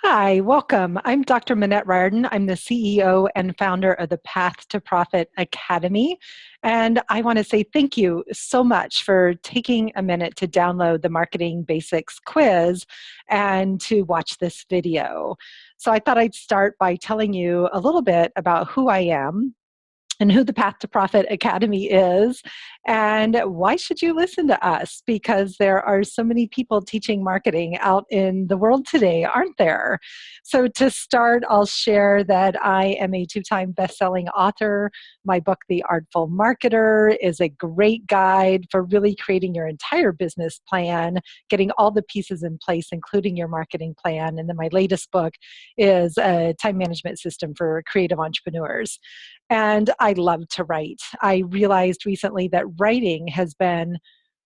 Hi, welcome. I'm Dr. Manette Riordan. I'm the CEO and founder of the Path to Profit Academy. And I want to say thank you so much for taking a minute to download the Marketing Basics quiz and to watch this video. So I thought I'd start by telling you a little bit about who I am and who the Path to Profit Academy is, and why should you listen to us? Because there are so many people teaching marketing out in the world today, aren't there? So to start, I'll share that I am a two-time best-selling author. My book, The Artful Marketer, is a great guide for really creating your entire business plan, getting all the pieces in place, including your marketing plan. And then my latest book is a time management system for creative entrepreneurs. And I love to write. I realized recently that writing has been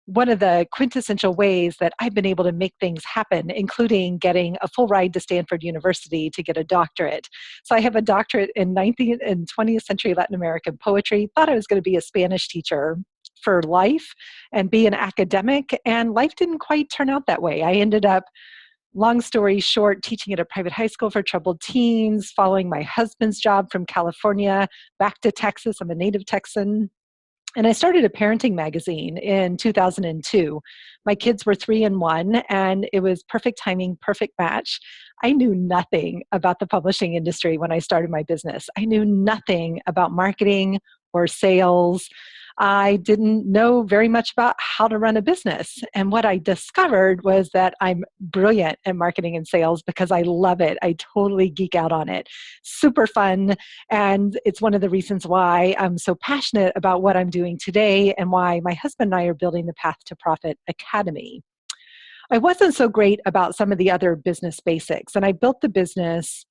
one of the quintessential ways that I've been able to make things happen, including getting a full ride to Stanford University to get a doctorate. So I have a doctorate in 19th and 20th century Latin American poetry. Thought I was going to be a Spanish teacher for life and be an academic, and life didn't quite turn out that way. I ended up, long story short, teaching at a private high school for troubled teens, following my husband's job from California back to Texas. I'm a native Texan. And I started a parenting magazine in 2002. My kids were 3 and 1, and it was perfect timing, perfect match. I knew nothing about the publishing industry when I started my business. I knew nothing about marketing or sales. I didn't know very much about how to run a business. And what I discovered was that I'm brilliant at marketing and sales because I love it. I totally geek out on it. Super fun. And it's one of the reasons why I'm so passionate about what I'm doing today and why my husband and I are building the Path to Profit Academy. I wasn't so great about some of the other business basics, and I built the business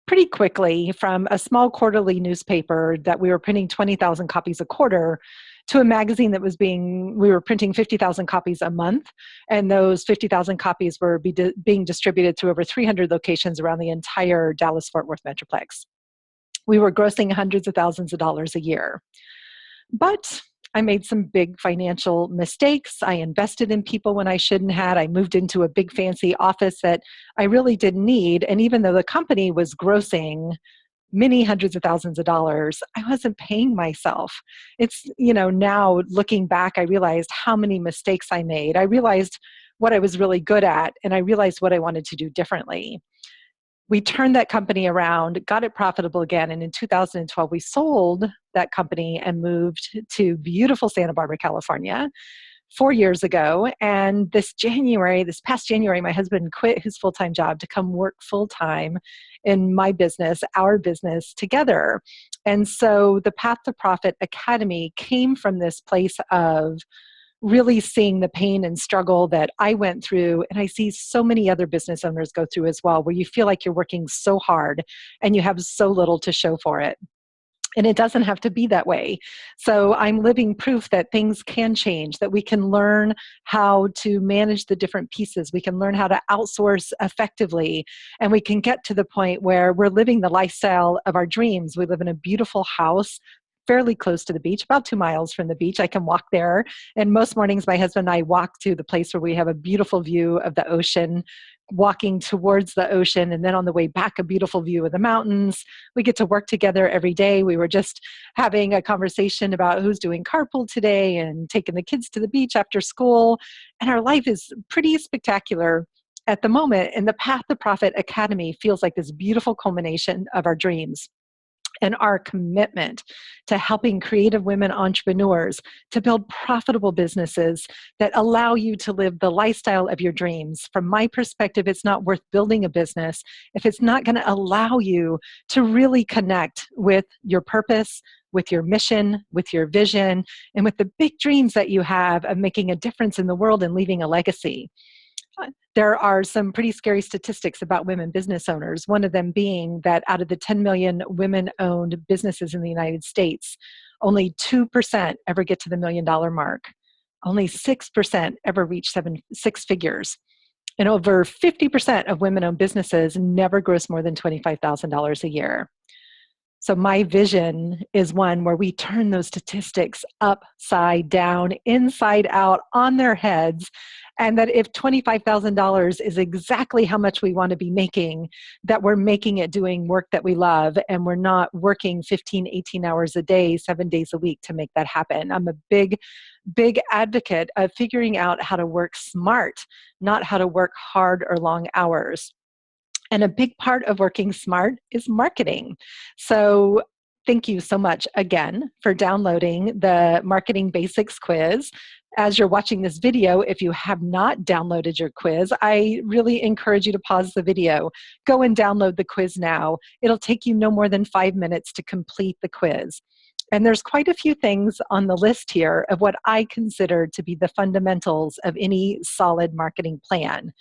pretty quickly from a small quarterly newspaper that we were printing 20,000 copies a quarter to a magazine that we were printing 50,000 copies a month. And those 50,000 copies were being distributed through over 300 locations around the entire Dallas-Fort Worth Metroplex. We were grossing hundreds of thousands of dollars a year. But I made some big financial mistakes. I invested in people when I shouldn't have. I moved into a big fancy office that I really didn't need. And even though the company was grossing many hundreds of thousands of dollars, I wasn't paying myself. It's, now looking back, I realized how many mistakes I made. I realized what I was really good at, and I realized what I wanted to do differently. We turned that company around, got it profitable again, and in 2012, we sold that company and moved to beautiful Santa Barbara, California, 4 years ago. And this past January, my husband quit his full-time job to come work full-time in my business, our business together. And so the Path to Profit Academy came from this place of really seeing the pain and struggle that I went through, and I see so many other business owners go through as well, where you feel like you're working so hard and you have so little to show for it. And it doesn't have to be that way. So I'm living proof that things can change, that we can learn how to manage the different pieces. We can learn how to outsource effectively, and we can get to the point where we're living the lifestyle of our dreams. We live in a beautiful house fairly close to the beach, about 2 miles from the beach. I can walk there. And most mornings, my husband and I walk to the place where we have a beautiful view of the ocean, walking towards the ocean. And then on the way back, a beautiful view of the mountains. We get to work together every day. We were just having a conversation about who's doing carpool today and taking the kids to the beach after school. And our life is pretty spectacular at the moment. And the Path to Profit Academy feels like this beautiful culmination of our dreams and our commitment to helping creative women entrepreneurs to build profitable businesses that allow you to live the lifestyle of your dreams. From my perspective, it's not worth building a business if it's not going to allow you to really connect with your purpose, with your mission, with your vision, and with the big dreams that you have of making a difference in the world and leaving a legacy. There are some pretty scary statistics about women business owners, one of them being that out of the 10 million women-owned businesses in the United States, only 2% ever get to the $1 million mark. Only 6% ever reach six figures. And over 50% of women-owned businesses never gross more than $25,000 a year. So my vision is one where we turn those statistics upside down, inside out, on their heads, and that if $25,000 is exactly how much we want to be making, that we're making it doing work that we love, and we're not working 15, 18 hours a day, 7 days a week to make that happen. I'm a big advocate of figuring out how to work smart, not how to work hard or long hours. And a big part of working smart is marketing. So thank you so much again for downloading the Marketing Basics quiz. As you're watching this video, if you have not downloaded your quiz, I really encourage you to pause the video. Go and download the quiz now. It'll take you no more than 5 minutes to complete the quiz. And there's quite a few things on the list here of what I consider to be the fundamentals of any solid marketing plan.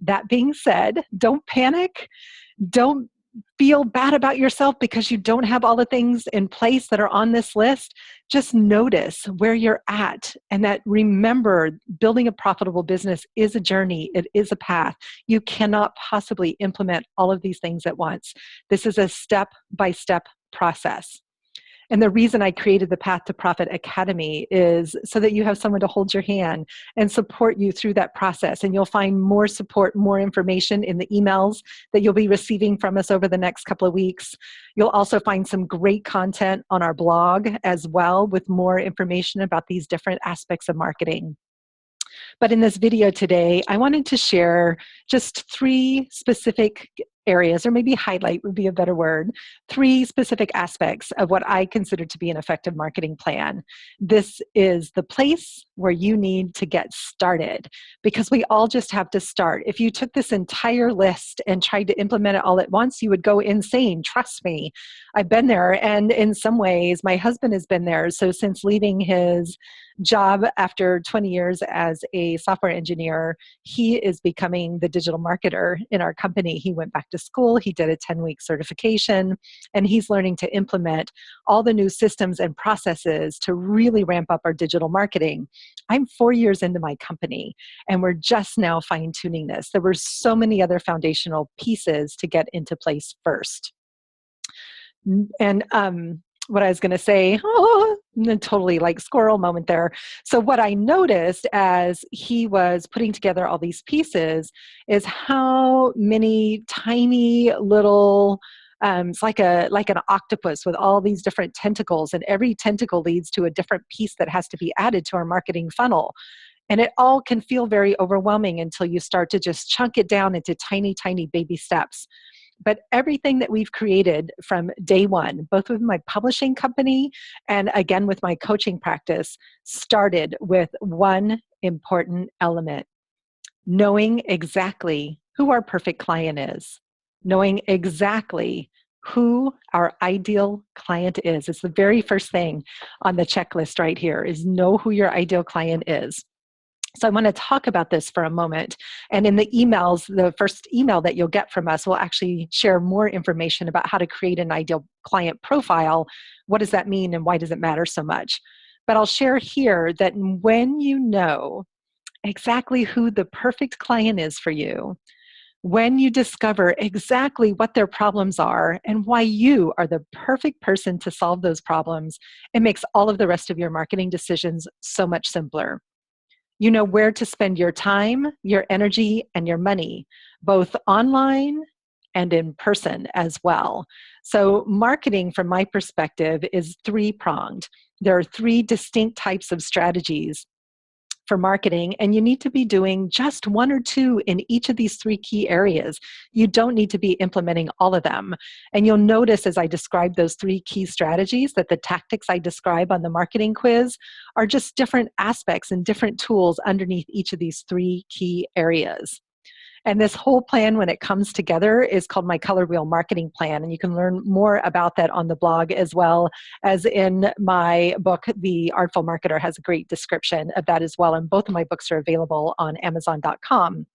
That being said, don't panic. Don't feel bad about yourself because you don't have all the things in place that are on this list. Just notice where you're at, and that remember, building a profitable business is a journey. It is a path. You cannot possibly implement all of these things at once. This is a step-by-step process. And the reason I created the Path to Profit Academy is so that you have someone to hold your hand and support you through that process. And you'll find more support, more information in the emails that you'll be receiving from us over the next couple of weeks. You'll also find some great content on our blog as well, with more information about these different aspects of marketing. But in this video today, I wanted to share just 3 specific areas, or maybe highlight would be a better word, 3 specific aspects of what I consider to be an effective marketing plan. This is the place where you need to get started, because we all just have to start. If you took this entire list and tried to implement it all at once, you would go insane. Trust me, I've been there. And in some ways, my husband has been there. So since leaving his job after 20 years as a software engineer, he is becoming the digital marketer in our company. He went back to school, he did a 10-week certification, and he's learning to implement all the new systems and processes to really ramp up our digital marketing. I'm 4 years into my company, and we're just now fine-tuning this. There were so many other foundational pieces to get into place first. And what I was going to say, totally like squirrel moment there. So what I noticed as he was putting together all these pieces is how many tiny little, it's like an octopus with all these different tentacles, and every tentacle leads to a different piece that has to be added to our marketing funnel. And it all can feel very overwhelming until you start to just chunk it down into tiny, tiny baby steps. But everything that we've created from day one, both with my publishing company and again with my coaching practice, started with one important element: knowing exactly who our perfect client is, knowing exactly who our ideal client is. It's the very first thing on the checklist right here, is know who your ideal client is. So I want to talk about this for a moment. And in the emails, the first email that you'll get from us will actually share more information about how to create an ideal client profile. What does that mean, and why does it matter so much? But I'll share here that when you know exactly who the perfect client is for you, when you discover exactly what their problems are and why you are the perfect person to solve those problems, it makes all of the rest of your marketing decisions so much simpler. You know where to spend your time, your energy, and your money, both online and in person as well. So marketing, from my perspective, is 3-pronged. There are 3 distinct types of strategies for marketing, and you need to be doing just 1 or 2 in each of these 3 key areas. You don't need to be implementing all of them. And you'll notice as I describe those 3 key strategies that the tactics I describe on the marketing quiz are just different aspects and different tools underneath each of these 3 key areas. And this whole plan, when it comes together, is called my Color Wheel Marketing Plan. And you can learn more about that on the blog, as well as in my book, The Artful Marketer has a great description of that as well. And both of my books are available on Amazon.com.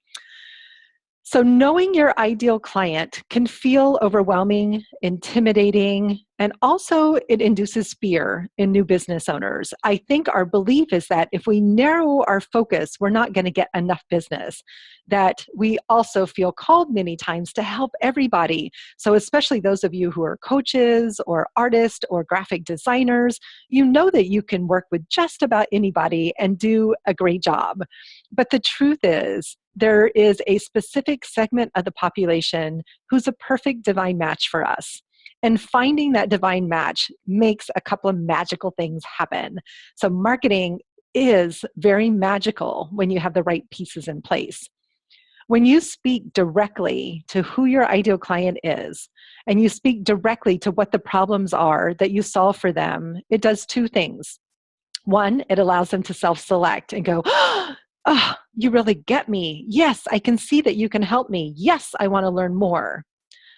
So knowing your ideal client can feel overwhelming, intimidating, and also it induces fear in new business owners. I think our belief is that if we narrow our focus, we're not going to get enough business. That we also feel called many times to help everybody. So especially those of you who are coaches or artists or graphic designers, you know that you can work with just about anybody and do a great job. But the truth is, there is a specific segment of the population who's a perfect divine match for us. And finding that divine match makes a couple of magical things happen. So marketing is very magical when you have the right pieces in place. When you speak directly to who your ideal client is, and you speak directly to what the problems are that you solve for them, it does two things. One, it allows them to self-select and go, oh, you really get me. Yes, I can see that you can help me. Yes, I want to learn more.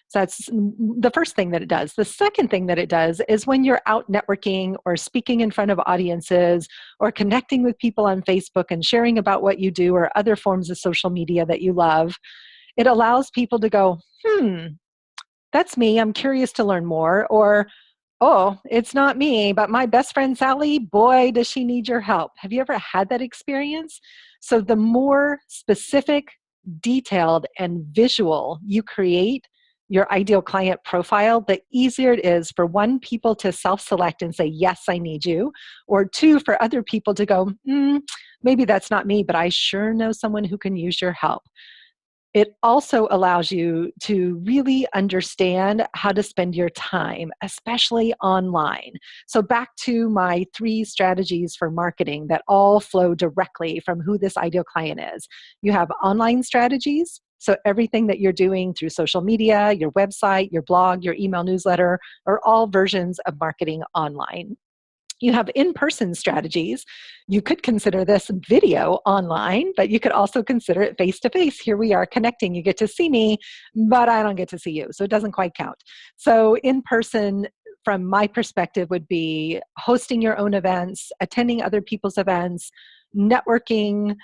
So that's the first thing that it does. The second thing that it does is when you're out networking or speaking in front of audiences or connecting with people on Facebook and sharing about what you do or other forms of social media that you love, it allows people to go, that's me. I'm curious to learn more. Or, oh, it's not me, but my best friend Sally, boy, does she need your help. Have you ever had that experience? So the more specific, detailed, and visual you create your ideal client profile, the easier it is for one, people to self-select and say, yes, I need you. Or two, for other people to go, maybe that's not me, but I sure know someone who can use your help. It also allows you to really understand how to spend your time, especially online. So back to my 3 strategies for marketing that all flow directly from who this ideal client is. You have online strategies. So everything that you're doing through social media, your website, your blog, your email newsletter, are all versions of marketing online. You have in-person strategies. You could consider this video online, but you could also consider it face-to-face. Here we are connecting. You get to see me, but I don't get to see you, so it doesn't quite count. So in-person, from my perspective, would be hosting your own events, attending other people's events, networking,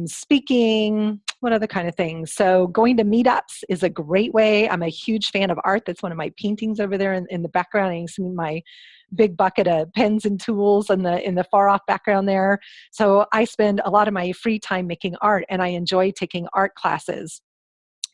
speaking, what other kind of things? So going to meetups is a great way. I'm a huge fan of art. That's one of my paintings over there in the background. You see my big bucket of pens and tools in the far off background there. So I spend a lot of my free time making art, and I enjoy taking art classes,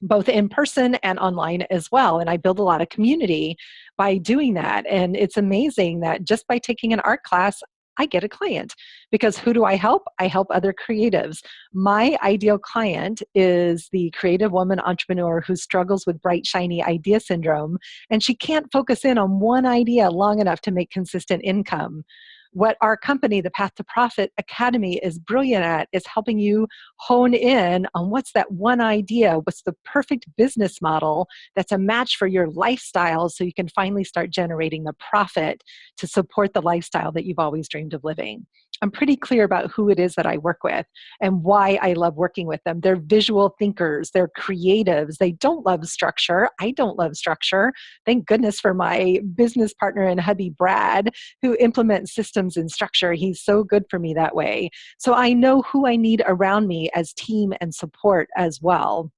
both in person and online as well. And I build a lot of community by doing that. And it's amazing that just by taking an art class, I get a client. Because who do I help? I help other creatives. My ideal client is the creative woman entrepreneur who struggles with bright, shiny idea syndrome, and she can't focus in on one idea long enough to make consistent income. What our company, the Path to Profit Academy, is brilliant at is helping you hone in on what's that one idea, what's the perfect business model that's a match for your lifestyle so you can finally start generating the profit to support the lifestyle that you've always dreamed of living. I'm pretty clear about who it is that I work with and why I love working with them. They're visual thinkers. They're creatives. They don't love structure. I don't love structure. Thank goodness for my business partner and hubby, Brad, who implements systems and structure. He's so good for me that way. So I know who I need around me as team and support as well.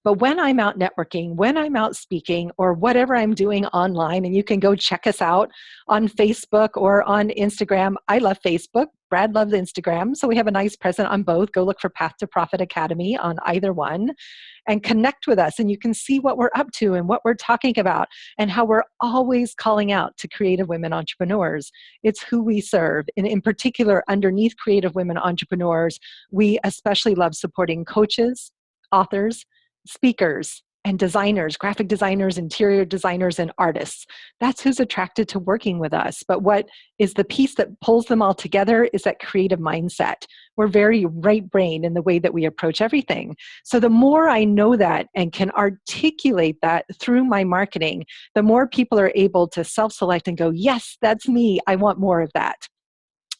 But when I'm out networking, when I'm out speaking, or whatever I'm doing online, and you can go check us out on Facebook or on Instagram. I love Facebook. Brad loves Instagram. So we have a nice presence on both. Go look for Path to Profit Academy on either one and connect with us. And you can see what we're up to and what we're talking about and how we're always calling out to creative women entrepreneurs. It's who we serve. And in particular, underneath creative women entrepreneurs, we especially love supporting coaches, authors, speakers, and designers, graphic designers, interior designers, and artists. That's who's attracted to working with us. But what is the piece that pulls them all together is that creative mindset. We're very right brain in the way that we approach everything. So the more I know that and can articulate that through my marketing, the more people are able to self-select and go, yes, that's me. I want more of that.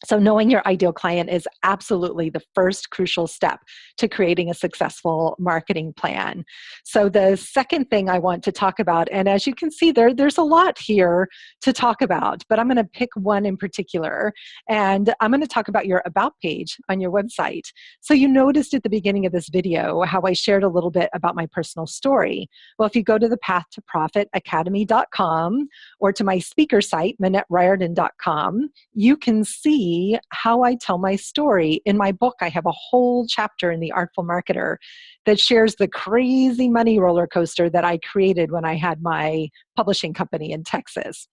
So knowing your ideal client is absolutely the first crucial step to creating a successful marketing plan. So the second thing I want to talk about, and as you can see there's a lot here to talk about, but I'm going to pick one in particular, and I'm going to talk about your about page on your website. So you noticed at the beginning of this video how I shared a little bit about my personal story. Well, if you go to the path-to-profit-academy.com or to my speaker site, MinetteRiordan.com, you can see how I tell my story. In my book, I have a whole chapter in The Artful Marketer that shares the crazy money roller coaster that I created when I had my publishing company in Texas.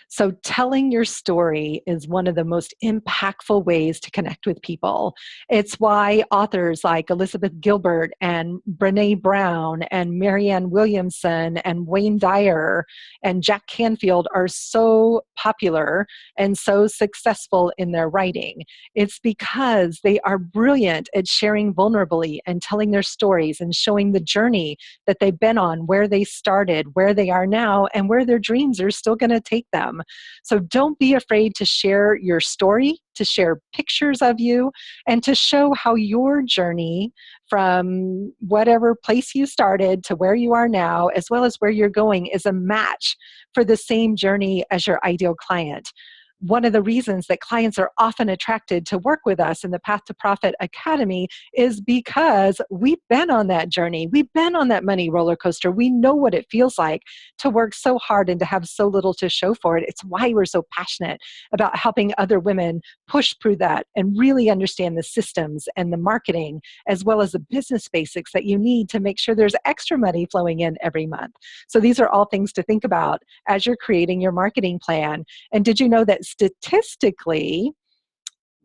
So telling your story is one of the most impactful ways to connect with people. It's why authors like Elizabeth Gilbert and Brene Brown and Marianne Williamson and Wayne Dyer and Jack Canfield are so popular and so successful in their writing. It's because they are brilliant at sharing vulnerably and telling their stories and showing the journey that they've been on, where they started, where they are now, and where their dreams are still going to take them. So don't be afraid to share your story, to share pictures of you, and to show how your journey from whatever place you started to where you are now, as well as where you're going, is a match for the same journey as your ideal client. One of the reasons that clients are often attracted to work with us in the Path to Profit Academy is because we've been on that journey. We've been on that money roller coaster. We know what it feels like to work so hard and to have so little to show for it. It's why we're so passionate about helping other women push through that and really understand the systems and the marketing, as well as the business basics that you need to make sure there's extra money flowing in every month. So these are all things to think about as you're creating your marketing plan. And did you know that statistically,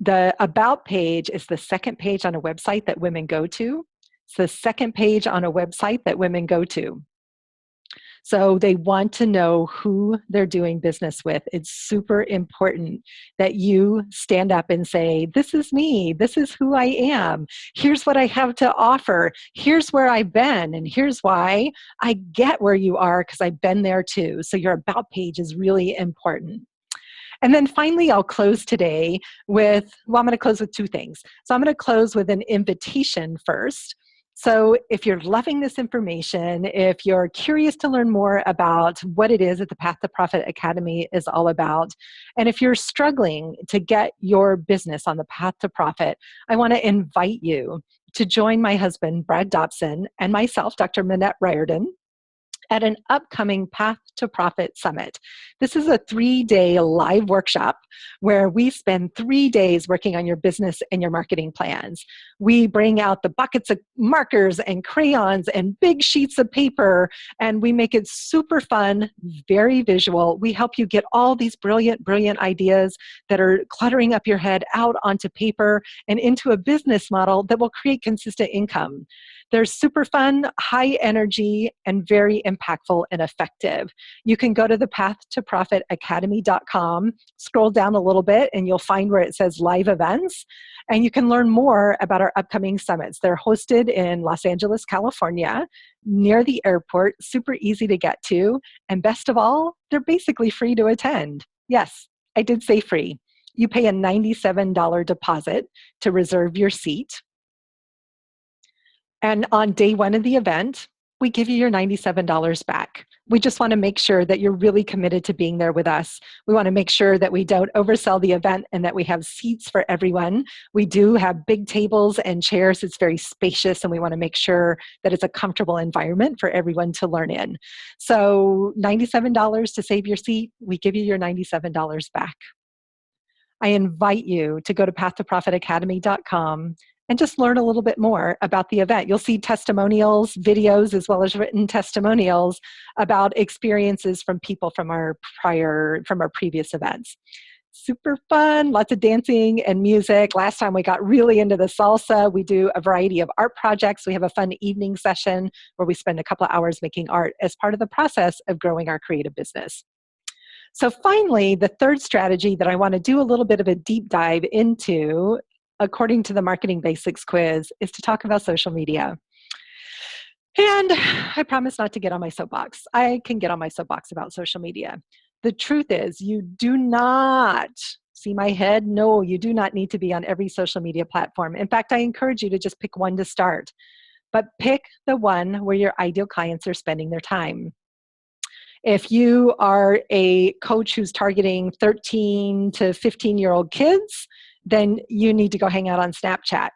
the About page is the second page on a website that women go to? It's the second page on a website that women go to. So they want to know who they're doing business with. It's super important that you stand up and say, this is me, this is who I am, here's what I have to offer, here's where I've been, and here's why I get where you are, because I've been there too. So your About page is really important. And then finally, I'll close today with, well, I'm going to close with two things. So I'm going to close with an invitation first. So if you're loving this information, if you're curious to learn more about what it is that the Path to Profit Academy is all about, and if you're struggling to get your business on the path to profit, I want to invite you to join my husband, Brad Dobson, and myself, Dr. Minette Riordan, at an upcoming Path to Profit Summit. This is a 3-day live workshop where we spend 3 days working on your business and your marketing plans. We bring out the buckets of markers and crayons and big sheets of paper, and we make it super fun, very visual. We help you get all these brilliant, brilliant ideas that are cluttering up your head out onto paper and into a business model that will create consistent income. They're super fun, high energy, and very impactful and effective. You can go to the path-to-profit-academy.com, scroll down a little bit, and you'll find where it says live events. And you can learn more about our upcoming summits. They're hosted in Los Angeles, California, near the airport, super easy to get to. And best of all, they're basically free to attend. Yes, I did say free. You pay a $97 deposit to reserve your seat. And on day one of the event, we give you your $97 back. We just want to make sure that you're really committed to being there with us. We want to make sure that we don't oversell the event and that we have seats for everyone. We do have big tables and chairs. It's very spacious, and we want to make sure that it's a comfortable environment for everyone to learn in. So $97 to save your seat, we give you your $97 back. I invite you to go to path-to-profit-academy.com and just learn a little bit more about the event. You'll see testimonials, videos, as well as written testimonials about experiences from people from our previous events. Super fun, lots of dancing and music. Last time we got really into the salsa. We do a variety of art projects. We have a fun evening session where we spend a couple of hours making art as part of the process of growing our creative business. So finally, the third strategy that I want to do a little bit of a deep dive into, according to the Marketing Basics quiz, is to talk about social media. And I promise not to get on my soapbox. I can get on my soapbox about social media. The truth is, you do not see my head. No, you do not need to be on every social media platform. In fact, I encourage you to just pick one to start, but pick the one where your ideal clients are spending their time. If you are a coach who's targeting 13 to 15-year-old kids, then you need to go hang out on Snapchat.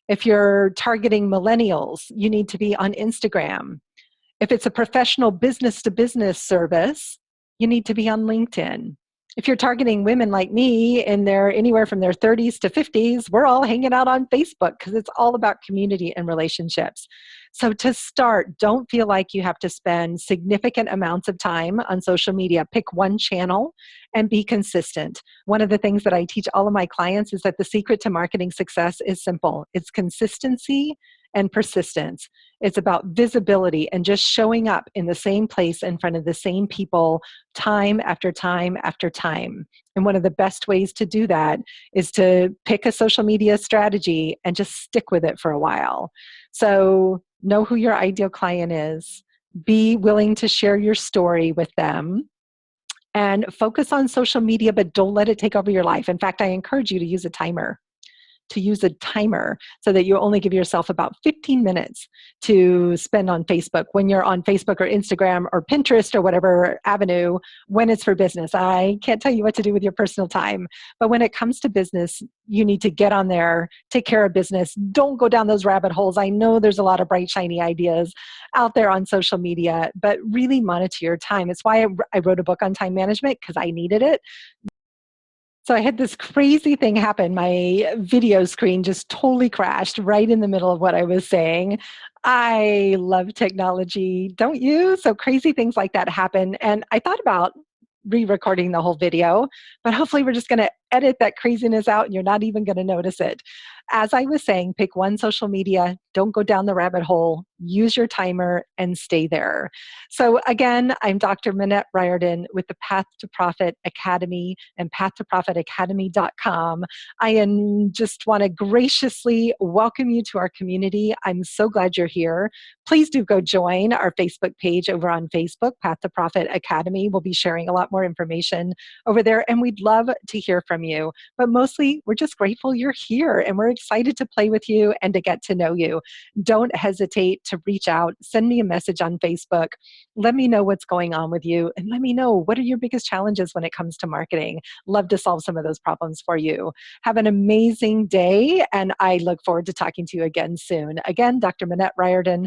If you're targeting millennials, you need to be on Instagram. If it's a professional business to business service, you need to be on LinkedIn. If you're targeting women like me and they're anywhere from their 30s to 50s, we're all hanging out on Facebook because it's all about community and relationships. So to start, don't feel like you have to spend significant amounts of time on social media. Pick one channel and be consistent. One of the things that I teach all of my clients is that the secret to marketing success is simple. It's consistency and persistence. It's about visibility and just showing up in the same place in front of the same people time after time after time. And one of the best ways to do that is to pick a social media strategy and just stick with it for a while. So know who your ideal client is, be willing to share your story with them, and focus on social media, but don't let it take over your life. In fact, I encourage you to use a timer. So that you only give yourself about 15 minutes to spend on Facebook when you're on Facebook or Instagram or Pinterest or whatever avenue when it's for business. I can't tell you what to do with your personal time, but when it comes to business, you need to get on there, take care of business. Don't go down those rabbit holes. I know there's a lot of bright, shiny ideas out there on social media, but really monitor your time. It's why I wrote a book on time management, because I needed it. So I had this crazy thing happen. My video screen just totally crashed right in the middle of what I was saying. I love technology, don't you? So crazy things like that happen. And I thought about re-recording the whole video, but hopefully we're just going to edit that craziness out and you're not even going to notice it. As I was saying, pick one social media, don't go down the rabbit hole, use your timer and stay there. So again, I'm Dr. Minette Riordan with the Path to Profit Academy and pathtoprofitacademy.com. Just want to graciously welcome you to our community. I'm so glad you're here. Please do go join our Facebook page over on Facebook, Path to Profit Academy. We'll be sharing a lot more information over there, and we'd love to hear from you. But mostly, we're just grateful you're here, and we're excited to play with you and to get to know you. Don't hesitate to reach out. Send me a message on Facebook. Let me know what's going on with you, and let me know what are your biggest challenges when it comes to marketing. Love to solve some of those problems for you. Have an amazing day, and I look forward to talking to you again soon. Again, Dr. Minette Riordan